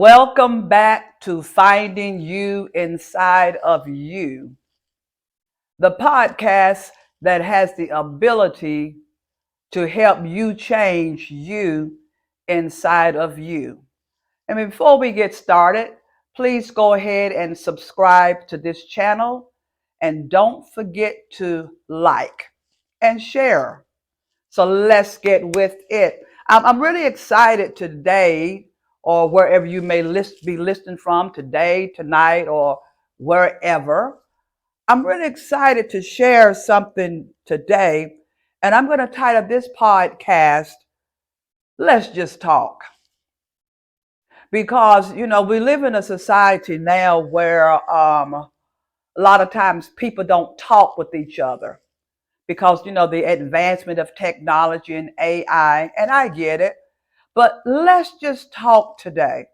Welcome back to Finding You Inside of You, the podcast that has the ability to help you change you inside of you. And before we get started, please go ahead and subscribe to this channel and don't forget to like and share. So let's get with it. I'm really excited today, or wherever you may be listening from today, tonight, or wherever. I'm really excited to share something today, and I'm going to title this podcast, Let's Just Talk. Because, we live in a society now where a lot of times people don't talk with each other because the advancement of technology and AI, and I get it, but let's just talk today.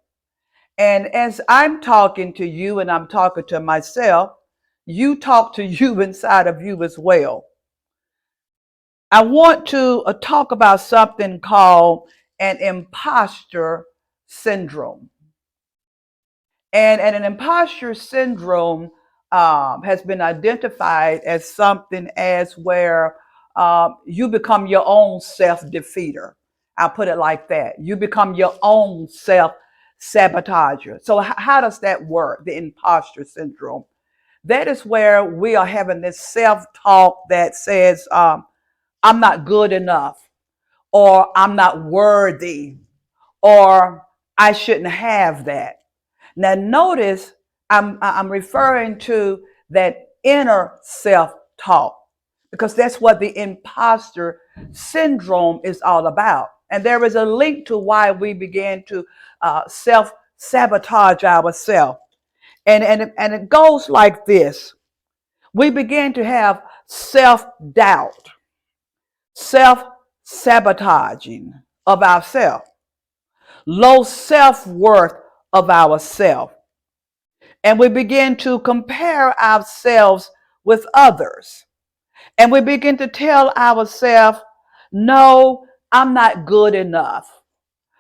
And as I'm talking to you and I'm talking to myself, you talk to you inside of you as well. I want to talk about something called an imposter syndrome. And an imposter syndrome has been identified as something as where you become your own self-defeater. I'll put it like that. You become your own self-sabotager. So how does that work, the imposter syndrome? That is where we are having this self-talk that says, I'm not good enough, or I'm not worthy, or I shouldn't have that. Now, notice I'm referring to that inner self-talk because that's what the imposter syndrome is all about. And there is a link to why we begin to self-sabotage ourselves. And it goes like this. We begin to have self-doubt, self-sabotaging of ourselves, low self-worth of ourselves. And we begin to compare ourselves with others. And we begin to tell ourselves, no, I'm not good enough.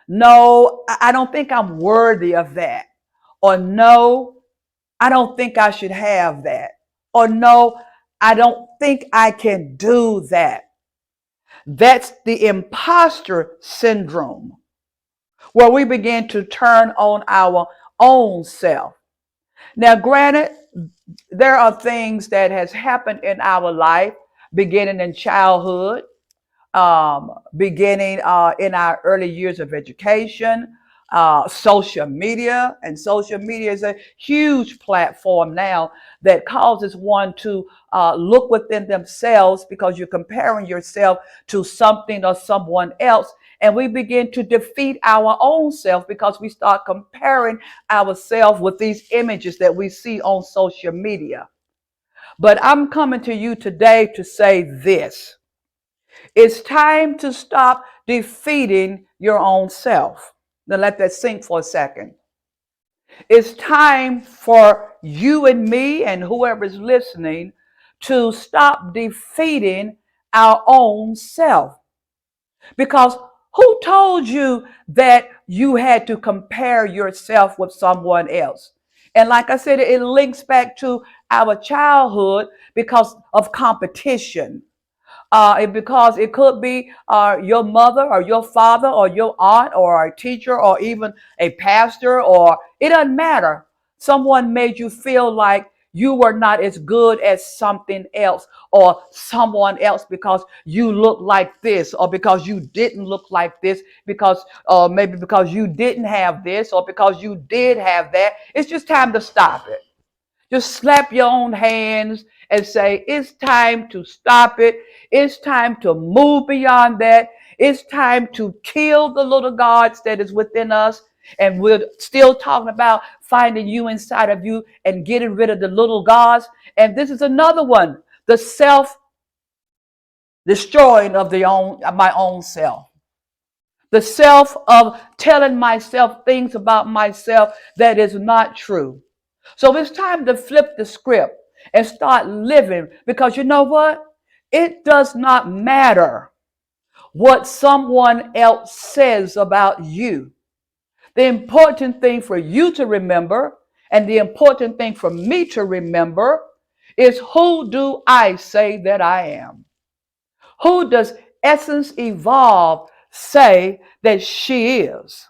No, I don't think I'm worthy of that. Or no, I don't think I should have that. Or no, I don't think I can do that. That's the imposter syndrome, where we begin to turn on our own self. Now, granted, there are things that has happened in our life, beginning in childhood, beginning in our early years of education, social media. And social media is a huge platform now that causes one to look within themselves because you're comparing yourself to something or someone else. And we begin to defeat our own self because we start comparing ourselves with these images that we see on social media. But I'm coming to you today to say this. It's time to stop defeating your own self. Now let that sink for a second. It's time for you and me and whoever is listening to stop defeating our own self. Because who told you that you had to compare yourself with someone else? And like I said, it links back to our childhood because of competition. Because it could be your mother or your father or your aunt or a teacher or even a pastor, or it doesn't matter. Someone made you feel like you were not as good as something else or someone else because you look like this, or because you didn't look like this, because maybe because you didn't have this, or because you did have that. It's just time to stop it. Just slap your own hands and say, it's time to stop it. It's time to move beyond that. It's time to kill the little gods that is within us. And we're still talking about finding you inside of you and getting rid of the little gods. And this is another one, the self-destroying of my own self. The self of telling myself things about myself that is not true. So it's time to flip the script and start living, because you know what? It does not matter what someone else says about you. The important thing for you to remember, and the important thing for me to remember, is who do I say that I am? Who does Essence Evolve say that she is?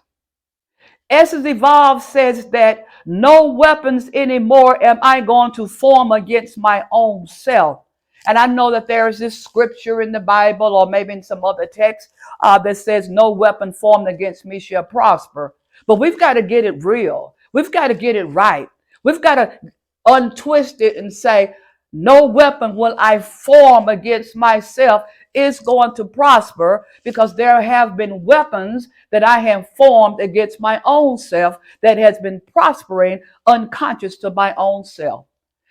Essence Evolve says that no weapons anymore am I going to form against my own self. And I know that there is this scripture in the Bible, or maybe in some other text, that says no weapon formed against me shall prosper. But we've got to get it real. We've got to get it right. We've got to untwist it and say, no weapon will I form against myself is going to prosper, because there have been weapons that I have formed against my own self that has been prospering unconscious to my own self.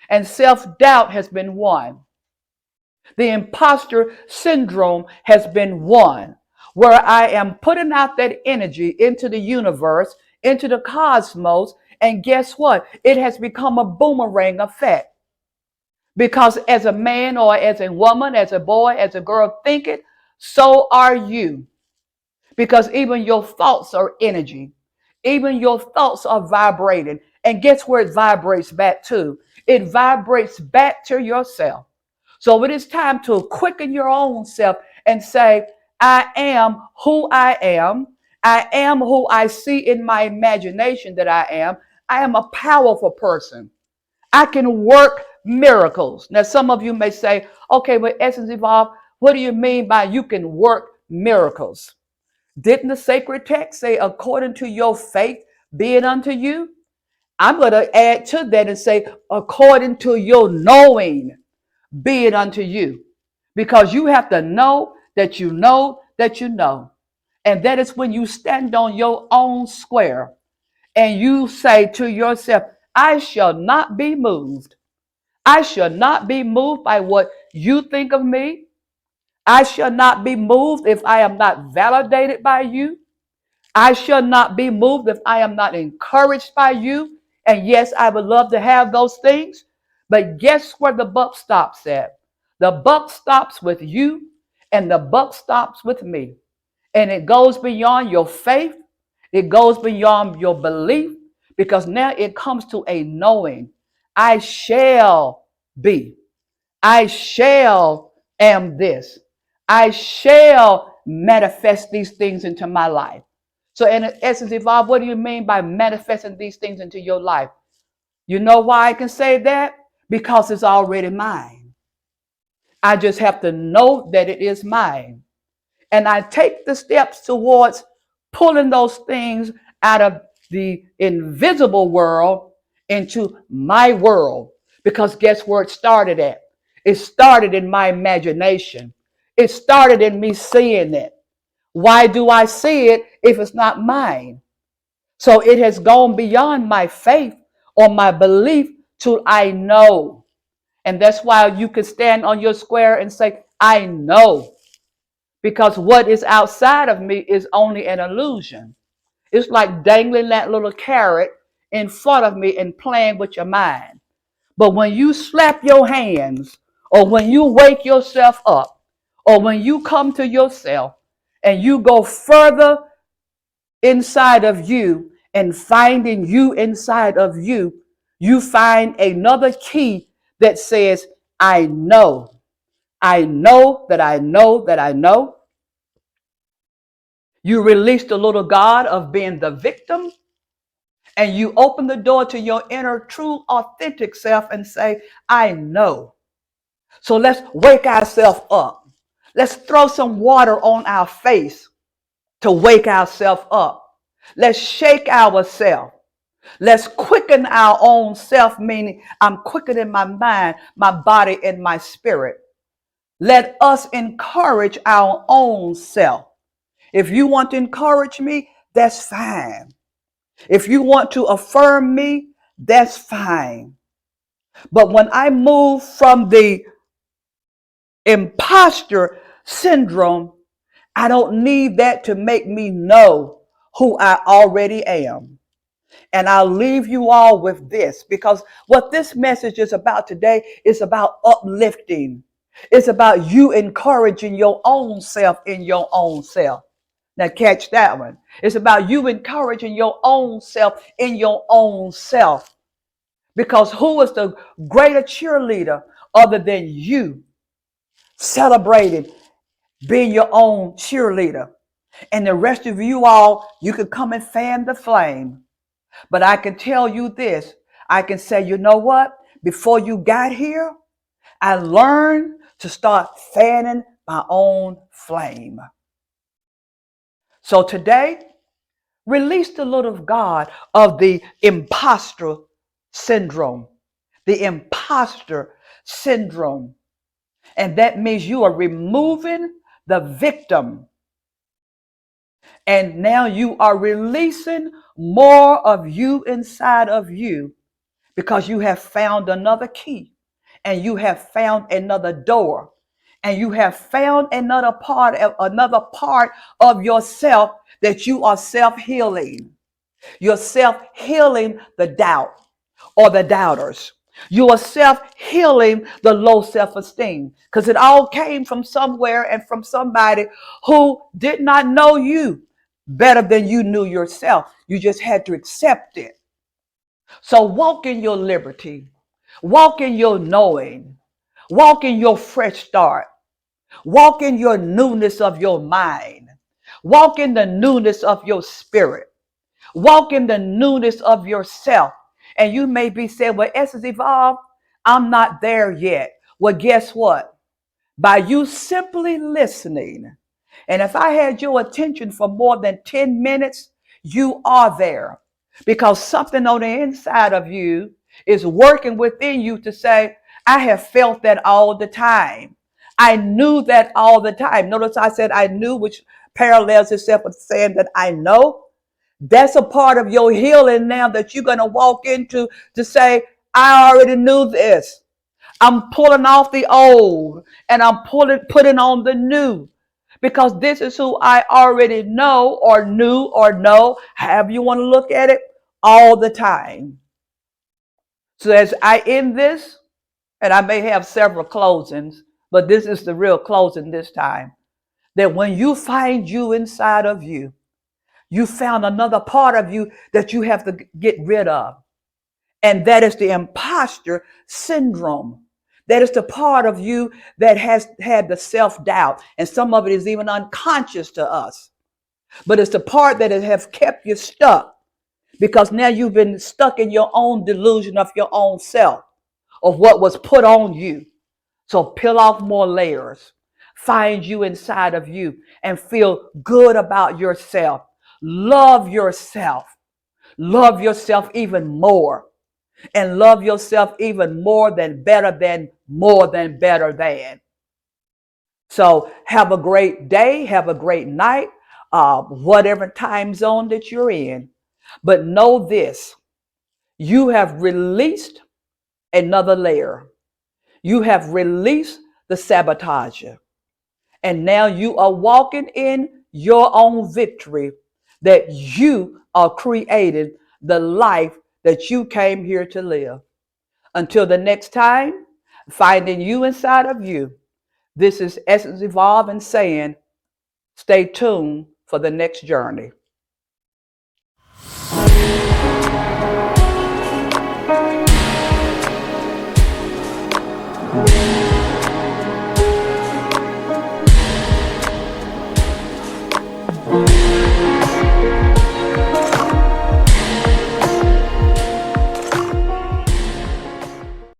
And self-doubt has been one. The imposter syndrome has been one, where I am putting out that energy into the universe, into the cosmos, and guess what? It has become a boomerang effect. Because as a man or as a woman, as a boy, as a girl think it, so are you. Because even your thoughts are energy. Even your thoughts are vibrating. And guess where it vibrates back to? It vibrates back to yourself. So it is time to quicken your own self and say, I am who I am. I am who I see in my imagination that I am. I am a powerful person. I can work miracles. Now, some of you may say, okay, but Essence Evolve, what do you mean by you can work miracles? Didn't the sacred text say, according to your faith, be it unto you? I'm going to add to that and say, according to your knowing, be it unto you. Because you have to know that you know that you know. And that is when you stand on your own square and you say to yourself, I shall not be moved. I shall not be moved by what you think of me. I shall not be moved if I am not validated by you. I shall not be moved if I am not encouraged by you. And yes, I would love to have those things. But guess where the buck stops at? The buck stops with you, and the buck stops with me. And it goes beyond your faith. It goes beyond your belief, because now it comes to a knowing. I shall be. I shall am this. I shall manifest these things into my life. So in essence, Evolve, what do you mean by manifesting these things into your life? You know why I can say that? Because it's already mine. I just have to know that it is mine. And I take the steps towards pulling those things out of the invisible world into my world. Because guess where it started at? It started in my imagination. It started in me seeing it. Why do I see it if it's not mine? So it has gone beyond my faith or my belief to I know. And that's why you can stand on your square and say, I know. Because what is outside of me is only an illusion. It's like dangling that little carrot in front of me and playing with your mind. But when you slap your hands, or when you wake yourself up, or when you come to yourself and you go further inside of you and finding you inside of you, you find another key that says, I know. I know that I know that I know. You release the little God of being the victim, and you open the door to your inner, true, authentic self and say, I know. So let's wake ourselves up. Let's throw some water on our face to wake ourselves up. Let's shake ourselves. Let's quicken our own self, meaning I'm quickening my mind, my body, and my spirit. Let us encourage our own self. If you want to encourage me, that's fine. If you want to affirm me, that's fine. But when I move from the imposter syndrome, I don't need that to make me know who I already am. And I'll leave you all with this, because what this message is about today is about uplifting. It's about you encouraging your own self in your own self. Now catch that one. It's about you encouraging your own self in your own self. Because who is the greater cheerleader other than you celebrating being your own cheerleader? And the rest of you all, you can come and fan the flame. But I can tell you this. I can say, you know what? Before you got here, I learned to start fanning my own flame. So today, release the Lord of God of the imposter syndrome. The imposter syndrome. And that means you are removing the victim. And now you are releasing more of you inside of you because you have found another key and you have found another door and you have found another part of yourself that you are self-healing. You're self-healing the doubt or the doubters. You are self-healing the low self-esteem because it all came from somewhere and from somebody who did not know you better than you knew yourself. You just had to accept it. So walk in your liberty, walk in your knowing, walk in your fresh start, walk in your newness of your mind, walk in the newness of your spirit, walk in the newness of yourself. And you may be saying, well, Essence Evolve, I'm not there yet. Well, guess what? By you simply listening, and if I had your attention for more than 10 minutes, you are there because something on the inside of you is working within you to say, I have felt that all the time. I knew that all the time. Notice I said I knew, which parallels itself with saying that I know. That's a part of your healing now that you're going to walk into to say, I already knew this. I'm pulling off the old and I'm putting on the new because this is who I already know or knew or know, however you want to look at it, all the time. So as I end this, and I may have several closings, but this is the real closing this time, that when you find you inside of you, you found another part of you that you have to get rid of. And that is the imposter syndrome. That is the part of you that has had the self-doubt. And some of it is even unconscious to us. But it's the part that has kept you stuck because now you've been stuck in your own delusion of your own self, of what was put on you. So peel off more layers. Find you inside of you and feel good about yourself. Love yourself. Love yourself even more. And love yourself even more than better than more than better than. So have a great day. Have a great night. Whatever time zone that you're in. But know this. You have released another layer. You have released the sabotager. And now you are walking in your own victory that you are creating the life that you came here to live. Until the next time, finding you inside of you. This is Essence Evolve and saying, stay tuned for the next journey.